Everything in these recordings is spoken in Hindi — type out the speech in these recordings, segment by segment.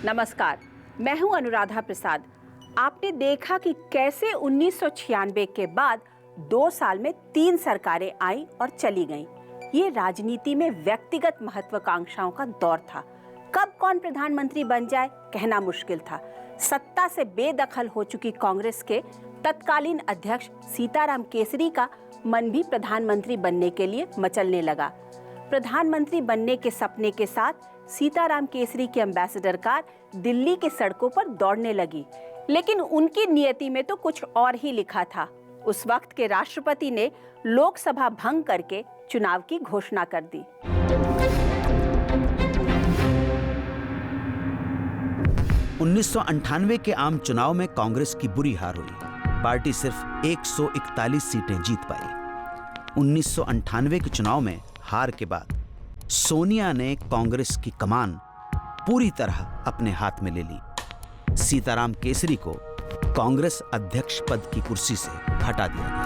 नमस्कार, मैं हूं अनुराधा प्रसाद। आपने देखा कि कैसे 1996 के बाद 2 साल में 3 सरकारें आई और चली गईं। ये राजनीति में व्यक्तिगत महत्वाकांक्षाओं का दौर था। कब कौन प्रधानमंत्री बन जाए कहना मुश्किल था। सत्ता से बेदखल हो चुकी कांग्रेस के तत्कालीन अध्यक्ष सीताराम केसरी का मन भी प्रधानमंत्री बनने के लिए मचलने लगा। प्रधानमंत्री बनने के सपने के साथ सीताराम केसरी की एम्बेसडर कार दिल्ली के सड़कों पर दौड़ने लगी, लेकिन उनकी नियति में तो कुछ और ही लिखा था। उस वक्त के राष्ट्रपति ने लोकसभा भंग करके चुनाव की घोषणा कर दी। उन्नीस के आम चुनाव में कांग्रेस की बुरी हार हुई। पार्टी सिर्फ 141 सीटें जीत पाई। 1998 के चुनाव में हार के बाद सोनिया ने कांग्रेस की कमान पूरी तरह अपने हाथ में ले ली। सीताराम केसरी को कांग्रेस अध्यक्ष पद की कुर्सी से हटा दिया गया।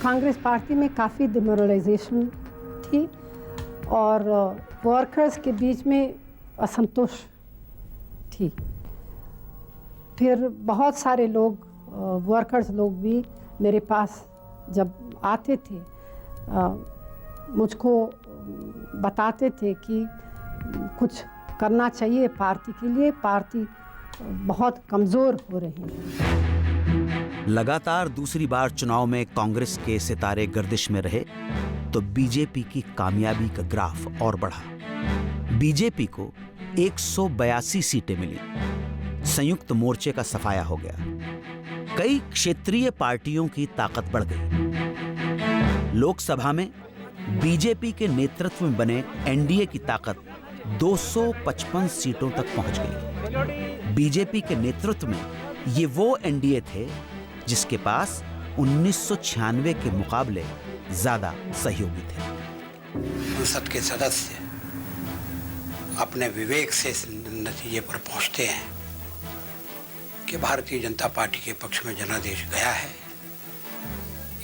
कांग्रेस पार्टी में काफ़ी डिमोरलाइजेशन थी और वर्कर्स के बीच में असंतोष थी। फिर बहुत सारे लोग वर्कर्स लोग भी मेरे पास जब आते थे मुझको बताते थे कि कुछ करना चाहिए पार्टी के लिए, पार्टी बहुत कमज़ोर हो रही है। लगातार दूसरी बार चुनाव में कांग्रेस के सितारे गर्दिश में रहे तो बीजेपी की कामयाबी का ग्राफ और बढ़ा। बीजेपी को 182 सीटें मिली। संयुक्त मोर्चे का सफाया हो गया। कई क्षेत्रीय पार्टियों की ताकत बढ़ गई। लोकसभा में बीजेपी के नेतृत्व में बने एनडीए की ताकत 255 सीटों तक पहुंच गई। बीजेपी के नेतृत्व में ये वो एनडीए थे जिसके पास 1996 के मुकाबले ज्यादा सहयोगी थे। संसद के सदस्य अपने विवेक से इस नतीजे पर पहुंचते हैं कि भारतीय जनता पार्टी के पक्ष में जनादेश गया है,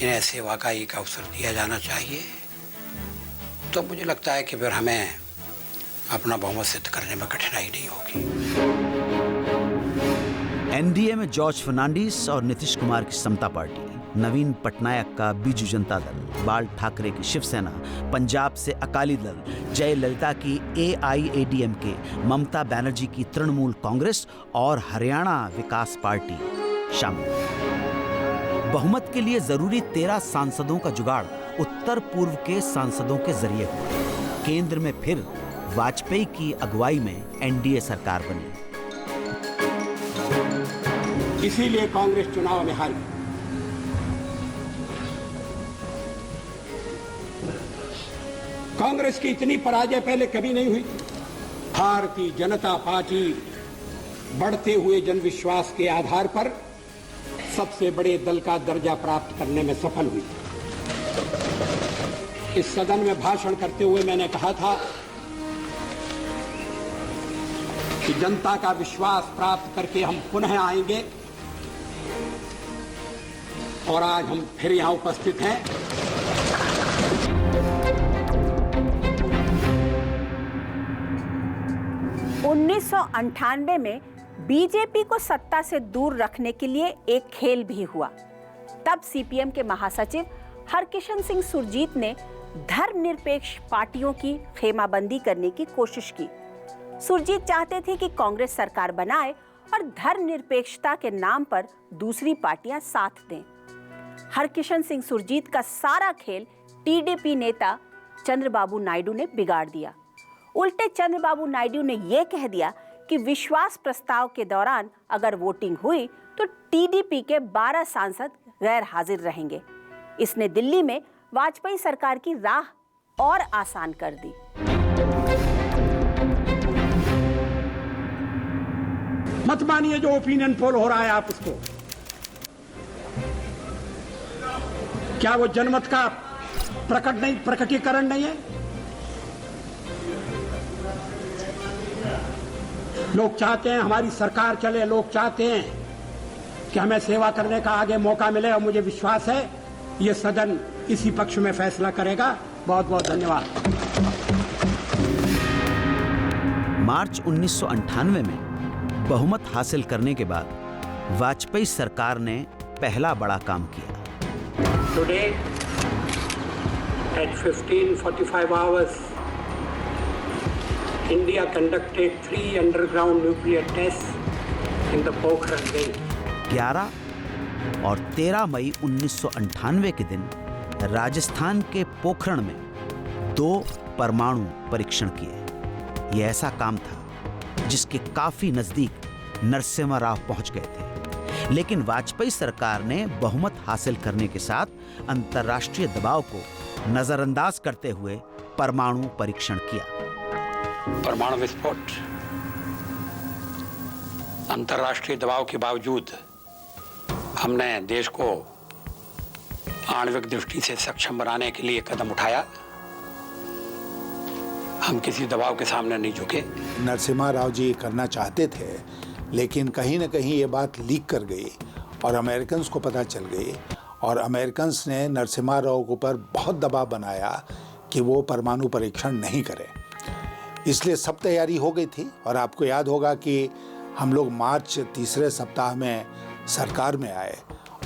इन्हें सेवा का एक अवसर दिया जाना चाहिए, तो मुझे लगता है कि फिर हमें अपना बहुमत सिद्ध करने में कठिनाई नहीं होगी। एनडीए में जॉर्ज फर्नांडिस और नीतीश कुमार की समता पार्टी, नवीन पटनायक का बीजू जनता दल, बाल ठाकरे की शिवसेना, पंजाब से अकाली दल, जयललिता की एआईएडीएमके, ममता बनर्जी की तृणमूल कांग्रेस और हरियाणा विकास पार्टी शामिल। बहुमत के लिए जरूरी 13 सांसदों का जुगाड़ उत्तर पूर्व के सांसदों के जरिए हुआ। केंद्र में फिर वाजपेयी की अगुवाई में एनडीए सरकार बनी। इसीलिए कांग्रेस चुनाव में हारी। कांग्रेस की इतनी पराजय पहले कभी नहीं हुई। भारतीय जनता पार्टी बढ़ते हुए जनविश्वास के आधार पर सबसे बड़े दल का दर्जा प्राप्त करने में सफल हुई। इस सदन में भाषण करते हुए मैंने कहा था कि जनता का विश्वास प्राप्त करके हम पुनः आएंगे, और आज हम फिर यहां उपस्थित हैं। 1998 में बीजेपी को सत्ता से दूर रखने के लिए एक खेल भी हुआ। तब सीपीएम के महासचिव हरकिशन सिंह सुरजीत ने धर्मनिरपेक्ष पार्टियों की खेमाबंदी करने की कोशिश की। सुरजीत चाहते थे कि कांग्रेस सरकार बनाए और धर्मनिरपेक्षता के नाम पर दूसरी पार्टियां साथ दें। हरकिशन सिंह सुरजीत का सारा खेल टीडीपी नेता चंद्रबाबू नायडू ने बिगाड़ दिया। उल्टे चंद्रबाबू नायडू ने यह कह दिया कि विश्वास प्रस्ताव के दौरान अगर वोटिंग हुई तो टीडीपी के 12 सांसद गैर हाजिर रहेंगे। इसने दिल्ली में वाजपेयी सरकार की राह और आसान कर दी। मत मानिए जो ओपिनियन पोल हो रहा है आप उसको। क्या वो जनमत का प्रकटीकरण नहीं है? लोग चाहते हैं हमारी सरकार चले, लोग चाहते हैं कि हमें सेवा करने का आगे मौका मिले, और मुझे विश्वास है ये सदन इसी पक्ष में फैसला करेगा। बहुत बहुत धन्यवाद। मार्च 1998 में बहुमत हासिल करने के बाद वाजपेयी सरकार ने पहला बड़ा काम किया। Today, at 15:45 hours, India conducted 3 underground nuclear tests in the Pokhran range. 11 और 13 मई 1998 के दिन राजस्थान के पोखरण में 2 परमाणु परीक्षण किए। यह ऐसा काम था जिसके काफी नजदीक नरसिम्हा राव पहुंच गए थे, लेकिन वाजपेयी सरकार ने बहुमत हासिल करने के साथ अंतर्राष्ट्रीय दबाव को नजरअंदाज करते हुए परमाणु परीक्षण किया। परमाणु विस्फोट अंतर्राष्ट्रीय दबाव के बावजूद हमने देश को आणविक दृष्टि से सक्षम बनाने के लिए कदम उठाया। हम किसी दबाव के सामने नहीं झुके। नरसिम्हा राव जी करना चाहते थे, लेकिन कहीं न कहीं ये बात लीक कर गई और अमेरिकन को पता चल गई, और अमेरिकन ने नरसिम्हा राव के ऊपर बहुत दबाव बनाया कि वो परमाणु परीक्षण नहीं करें। इसलिए सब तैयारी हो गई थी, और आपको याद होगा कि हम लोग मार्च तीसरे सप्ताह में सरकार में आए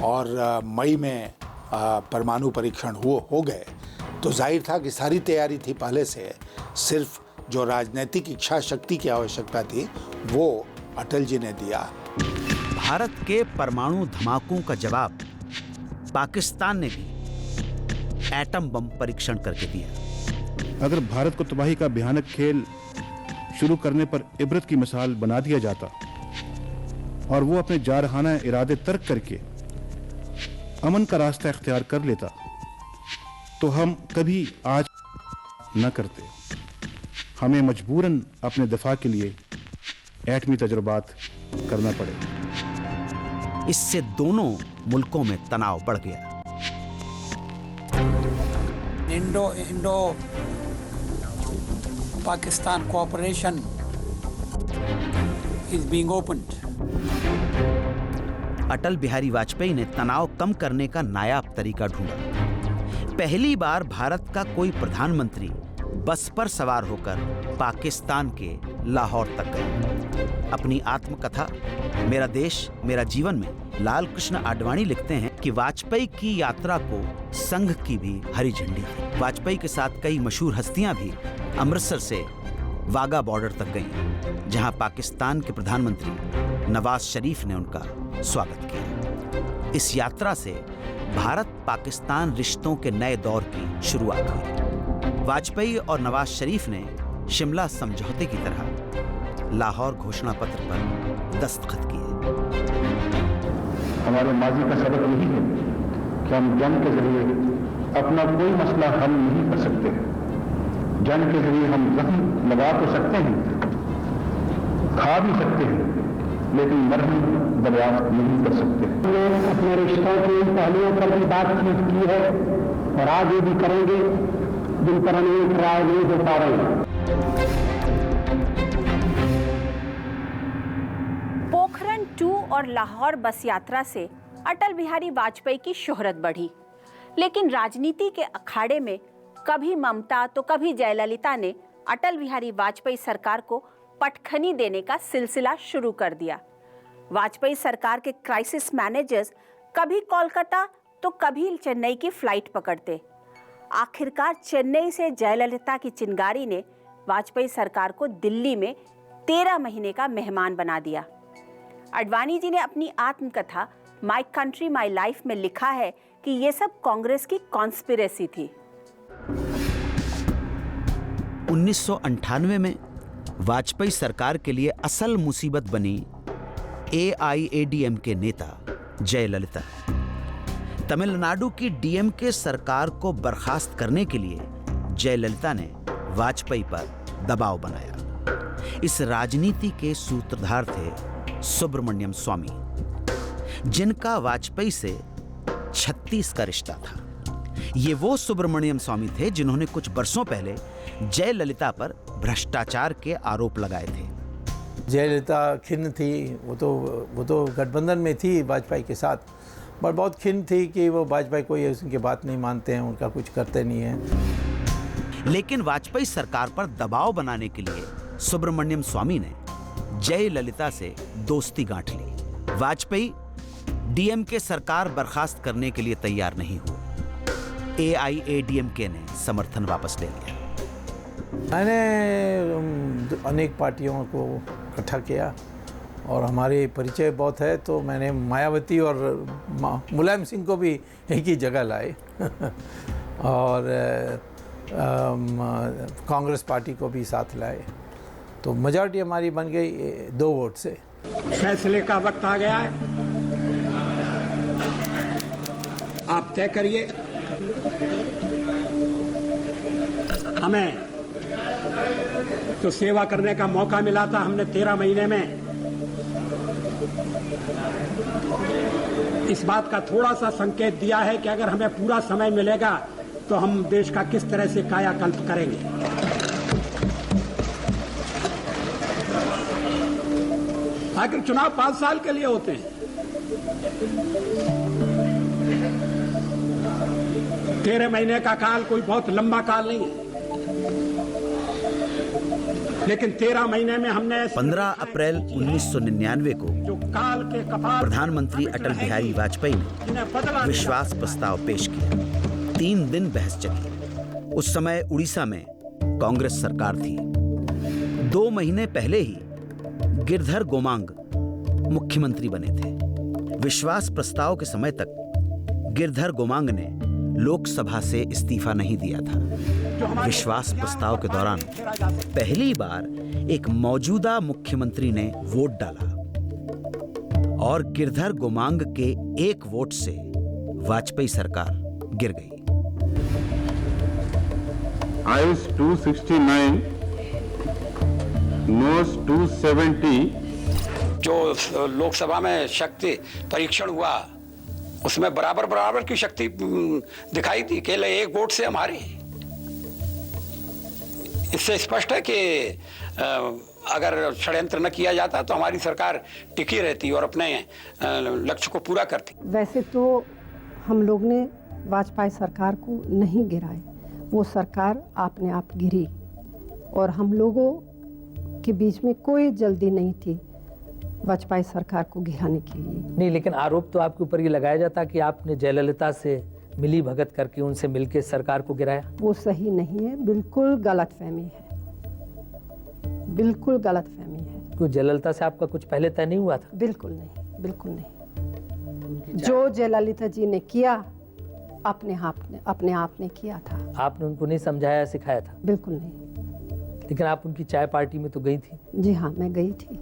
और मई में परमाणु परीक्षण हो गए। तो जाहिर था कि सारी तैयारी थी पहले से, सिर्फ जो राजनीतिक इच्छा शक्ति की आवश्यकता थी वो अटल जी ने दिया। भारत के परमाणु धमाकों का जवाब पाकिस्तान ने भी एटम बम परीक्षण करके दिया। अगर भारत को तबाही का भयानक खेल शुरू करने पर इबरत की मिसाल बना दिया जाता और वो अपने जारहाना इरादे तर्क करके अमन का रास्ता इख्तियार कर लेता, तो हम कभी आज न करते। हमें मजबूरन अपने दफा के लिए एटमी तजुर्बात करना पड़ेगा। इससे दोनों मुल्कों में तनाव बढ़ गया। Indo Pakistan cooperation is being opened. Atal Bihari Vajpayee ने तनाव कम करने का नायाब तरीका ढूंढा। पहली बार भारत का कोई प्रधानमंत्री बस पर सवार होकर पाकिस्तान के लाहौर तक गए। अपनी आत्मकथा मेरा देश मेरा जीवन में लाल कृष्ण आडवाणी लिखते हैं कि वाजपेयी की यात्रा को संघ की भी हरी झंडी थी। वाजपेयी के साथ कई मशहूर हस्तियां भी अमृतसर से वाघा बॉर्डर तक गईं, जहां पाकिस्तान के प्रधानमंत्री नवाज शरीफ ने उनका स्वागत किया। इस यात्रा से भारत पाकिस्तान रिश्तों के नए दौर की शुरुआत हुई। वाजपेयी और नवाज शरीफ ने शिमला समझौते की तरह लाहौर घोषणा पत्र पर दस्तखत किए। हमारे माजी का सबक यही है कि हम जंग के जरिए अपना कोई मसला हल नहीं कर सकते। जंग के जरिए हम जख्म लगा तो सकते हैं, खा भी सकते हैं, लेकिन मरहम दरियाफ्त नहीं कर सकते। हमने अपने रिश्तों के इन पहलुओं पर भी बातचीत की है और आगे भी करेंगे, जिन पर हमें राय नहीं हो पा रही। पोखरण 2 और लाहौर बस यात्रा से अटल बिहारी वाजपेयी की शोहरत बढ़ी, लेकिन राजनीति के अखाड़े में कभी ममता तो कभी जयललिता ने अटल बिहारी वाजपेयी सरकार को पटखनी देने का सिलसिला शुरू कर दिया। वाजपेयी सरकार के क्राइसिस मैनेजर्स कभी कोलकाता तो कभी चेन्नई की फ्लाइट पकड़ते। आखिरकार चेन्नई से जयललिता की चिंगारी ने वाजपेयी सरकार को दिल्ली में 13 महीने का मेहमान बना दिया। आडवाणी जी ने अपनी आत्मकथा माय कंट्री माय लाइफ में लिखा है कि ये सब कांग्रेस की कॉन्स्पिरेसी थी। 1998 में वाजपेयी सरकार के लिए असल मुसीबत बनी AIADMK नेता जयललिता। तमिलनाडु की डीएमके सरकार को बर्खास्त करने के लिए जयललिता ने वाजपेयी पर दबाव बनाया। इस राजनीति के सूत्रधार थे सुब्रमण्यम स्वामी, जिनका वाजपेयी से 36 का रिश्ता था। ये वो सुब्रमण्यम स्वामी थे जिन्होंने कुछ बरसों पहले जयललिता पर भ्रष्टाचार के आरोप लगाए थे। जयललिता खिन्न थी, वो तो गठबंधन में थी वाजपेयी के साथ, पर बहुत खिन्न थी कि वो वाजपेयी कोई उनकी बात नहीं मानते हैं, उनका कुछ करते नहीं हैं। लेकिन वाजपेयी सरकार पर दबाव बनाने के लिए सुब्रमण्यम स्वामी ने जयललिता से दोस्ती गांठ ली। वाजपेयी डीएमके सरकार बर्खास्त करने के लिए तैयार नहीं हुए। एआईएडीएमके ने समर्थन वापस ले लिया। मैंने अनेक पार्टियों को इकट्ठा किया और हमारे परिचय बहुत है, तो मैंने मायावती और मुलायम सिंह को भी एक ही जगह लाए और कांग्रेस पार्टी को भी साथ लाए, तो मेजॉरिटी हमारी बन गई 2 वोट से। फैसले का वक्त आ गया है, आप तय करिए। हमें तो सेवा करने का मौका मिला था, हमने 13 महीने में इस बात का थोड़ा सा संकेत दिया है कि अगर हमें पूरा समय मिलेगा तो हम देश का किस तरह से कायाकल्प करेंगे। आखिर चुनाव 5 साल के लिए होते हैं। 13 महीने का काल कोई बहुत लंबा काल नहीं है, लेकिन 13 महीने में हमने 15 अप्रैल 1999 को जो काल के कपाल प्रधानमंत्री अटल बिहारी वाजपेयी ने विश्वास प्रस्ताव पेश किया। 3 दिन बहस चली। उस समय उड़ीसा में कांग्रेस सरकार थी। 2 महीने पहले ही गिरधर गोमांग मुख्यमंत्री बने थे। विश्वास प्रस्ताव के समय तक गिरधर गोमांग ने लोकसभा से इस्तीफा नहीं दिया था। विश्वास प्रस्ताव के दौरान पहली बार एक मौजूदा मुख्यमंत्री ने वोट डाला और गिरधर गोमांग के 1 वोट से वाजपेयी सरकार गिर गई। Ayes 269, noes 270। जो लोकसभा में शक्ति परीक्षण हुआ उसमें बराबर की शक्ति दिखाई दी, केवल 1 वोट से हमारी। इससे स्पष्ट है कि अगर षड्यंत्र न किया जाता तो हमारी सरकार टिकी रहती और अपने लक्ष्य को पूरा करती। वैसे तो हम लोग ने वाजपेयी सरकार को नहीं गिराए, वो सरकार अपने आप गिरी और हम लोगों के बीच में कोई जल्दी नहीं थी वाजपेयी सरकार को गिराने के लिए। नहीं, लेकिन आरोप तो आपके ऊपर ये लगाया जाता कि आपने जयललिता से मिली भगत करके उनसे मिलकर सरकार को गिराया। वो सही नहीं है, बिल्कुल गलतफहमी है, बिल्कुल गलतफहमी है। क्यों, जयललिता से आपका कुछ पहले तय नहीं हुआ था? बिल्कुल नहीं, बिल्कुल नहीं। जो जयललिता जी ने किया अपने आप ने किया था। आपने उनको नहीं समझाया सिखाया था? बिल्कुल नहीं। लेकिन आप उनकी चाय पार्टी में तो गई थी? जी हाँ, मैं गई थी,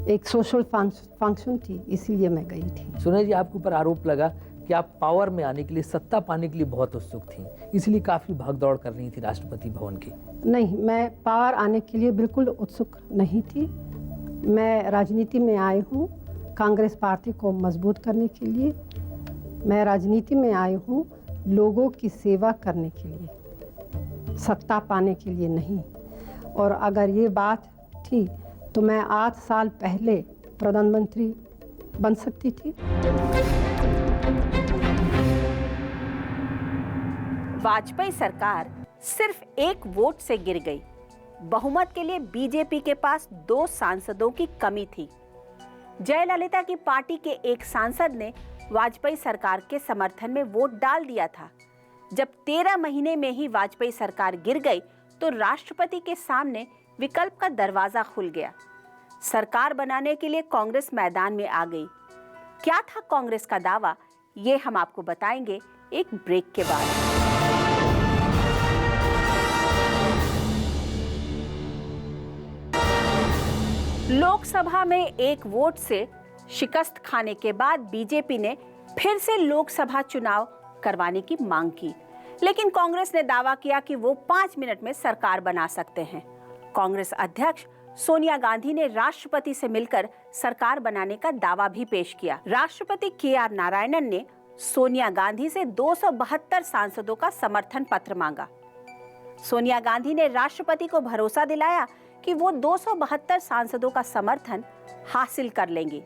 एक सोशल फंक्शन थी, इसीलिए मैं गई थी। सुनिए जी, आपके ऊपर आरोप लगा कि आप पावर में आने के लिए, सत्ता पाने के लिए बहुत उत्सुक थी, इसलिए काफी भागदौड़ कर रही थी राष्ट्रपति भवन की। नहीं, मैं पावर आने के लिए बिल्कुल उत्सुक नहीं थी। मैं राजनीति में आई हूँ कांग्रेस पार्टी को मजबूत करने के लिए। मैं राजनीति में आई हूँ लोगों की सेवा करने के लिए, सत्ता पाने के लिए नहीं। और अगर ये बात थी तो मैं 8 साल पहले प्रधानमंत्री बन सकती थी। वाजपेयी सरकार सिर्फ 1 वोट से गिर गई। बहुमत के लिए बीजेपी के पास 2 सांसदों की कमी थी। जयललिता की पार्टी के एक सांसद ने वाजपेयी सरकार के समर्थन में वोट डाल दिया था। जब 13 महीने में ही वाजपेयी सरकार गिर गई तो राष्ट्रपति के सामने विकल्प का दरवाजा खुल गया। सरकार बनाने के लिए कांग्रेस मैदान में आ गई। क्या था कांग्रेस का दावा, ये हम आपको बताएंगे एक ब्रेक के बाद। लोकसभा में 1 वोट से शिकस्त खाने के बाद बीजेपी ने फिर से लोकसभा चुनाव करवाने की मांग की, लेकिन कांग्रेस ने दावा किया कि वो 5 मिनट में सरकार बना सकते हैं। कांग्रेस अध्यक्ष सोनिया गांधी ने राष्ट्रपति से मिलकर सरकार बनाने का दावा भी पेश किया। राष्ट्रपति के.आर. नारायणन ने सोनिया गांधी से 272 सांसदों का समर्थन पत्र मांगा। सोनिया गांधी ने राष्ट्रपति को भरोसा दिलाया कि वो 272 सांसदों का समर्थन हासिल कर लेंगी,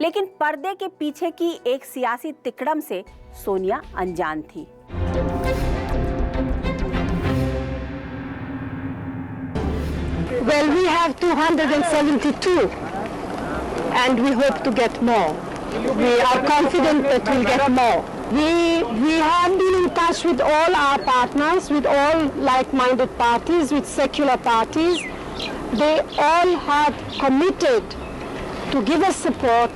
लेकिन पर्दे के पीछे की एक सियासी तिकड़म से सोनिया अनजान थी। Well, we have 272, and we hope to get more. We are confident that we'll get more. We have been in touch with all our partners, with all like-minded parties, with secular parties. They all have committed to give us support.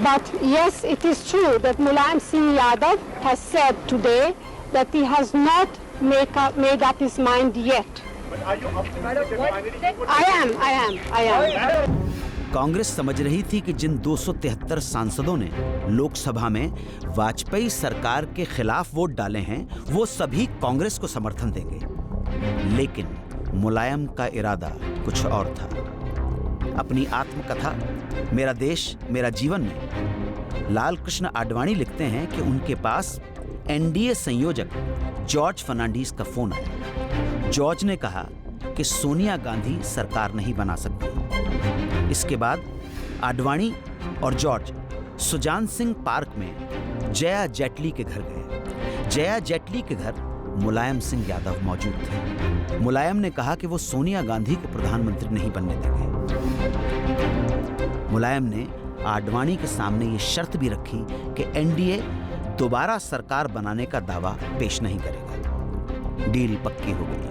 But yes, it is true that Mulayam Singh Yadav has said today that he has not made up his mind yet. But are you optimistic that finally? I am. Congress समझ रही थी कि जिन 273 सांसदों ने लोकसभा में वाजपेयी सरकार के खिलाफ वोट डाले हैं वो सभी कांग्रेस को समर्थन देंगे, लेकिन मुलायम का इरादा कुछ और था। अपनी आत्मकथा मेरा देश मेरा जीवन में लाल कृष्ण आडवाणी लिखते हैं कि उनके पास एनडीए संयोजक जॉर्ज फर्नांडीज का फोन आया। जॉर्ज ने कहा कि सोनिया गांधी सरकार नहीं बना सकती। इसके बाद आडवाणी और जॉर्ज सुजान सिंह पार्क में जया जेटली के घर गए। जया जेटली के घर मुलायम सिंह यादव मौजूद थे। मुलायम ने कहा कि वो सोनिया गांधी को प्रधानमंत्री नहीं बनने देंगे। मुलायम ने आडवाणी के सामने ये शर्त भी रखी कि एनडीए दोबारा सरकार बनाने का दावा पेश नहीं करेगा। डील पक्की हो गई।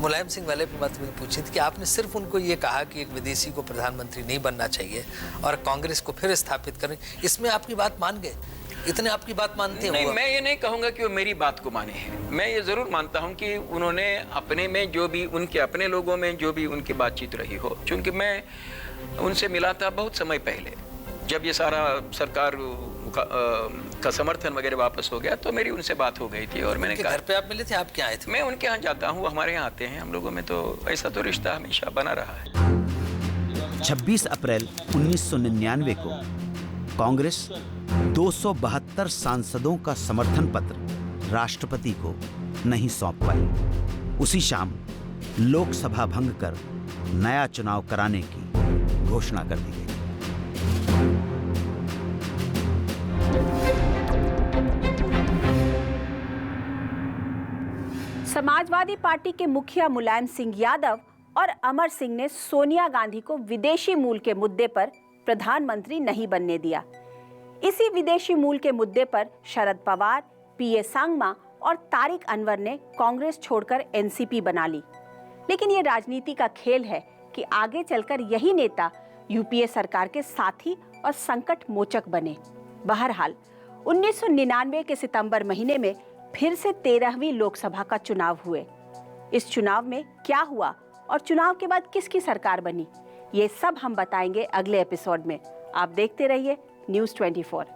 मुलायम सिंह वाले पे बात मैंने पूछी थी कि आपने सिर्फ उनको ये कहा कि एक विदेशी को प्रधानमंत्री नहीं बनना चाहिए और कांग्रेस को फिर स्थापित करें, इसमें आपकी बात मान गए? इतने आपकी बात मानते हैं? नहीं, मैं ये नहीं कहूँगा कि वो मेरी बात को माने हैं। मैं ये ज़रूर मानता हूँ कि उन्होंने अपने में जो भी उनके अपने लोगों में जो भी उनकी बातचीत रही हो, चूँकि मैं उनसे मिला था बहुत समय पहले, जब ये सारा सरकार का समर्थन वगैरह वापस हो गया तो मेरी उनसे बात हो गई थी और मैंने कहा। घर पे आप मिले थे? आप क्या आए थे? मैं उनके यहाँ जाता हूँ, हमारे यहाँ आते हैं, हम लोगों में तो ऐसा तो रिश्ता हमेशा बना रहा है। 26 अप्रैल 1999 को कांग्रेस 272 सांसदों का समर्थन पत्र राष्ट्रपति को नहीं सौंप पाई। उसी शाम लोकसभा भंग कर नया चुनाव कराने की घोषणा कर दी गई। समाजवादी पार्टी के मुखिया मुलायम सिंह यादव और अमर सिंह ने सोनिया गांधी को विदेशी मूल के मुद्दे पर प्रधानमंत्री नहीं बनने दिया। इसी विदेशी मूल के मुद्दे पर शरद पवार, पीए सांगमा और तारिक अनवर ने कांग्रेस छोड़कर एनसीपी बना ली। लेकिन ये राजनीति का खेल है कि आगे चलकर यही नेता यूपीए सरकार के साथी और संकट मोचक बने। बहरहाल 1999 के सितंबर महीने में फिर से 13वीं लोकसभा का चुनाव हुए। इस चुनाव में क्या हुआ और चुनाव के बाद किसकी सरकार बनी, ये सब हम बताएंगे अगले एपिसोड में। आप देखते रहिए न्यूज़ 24।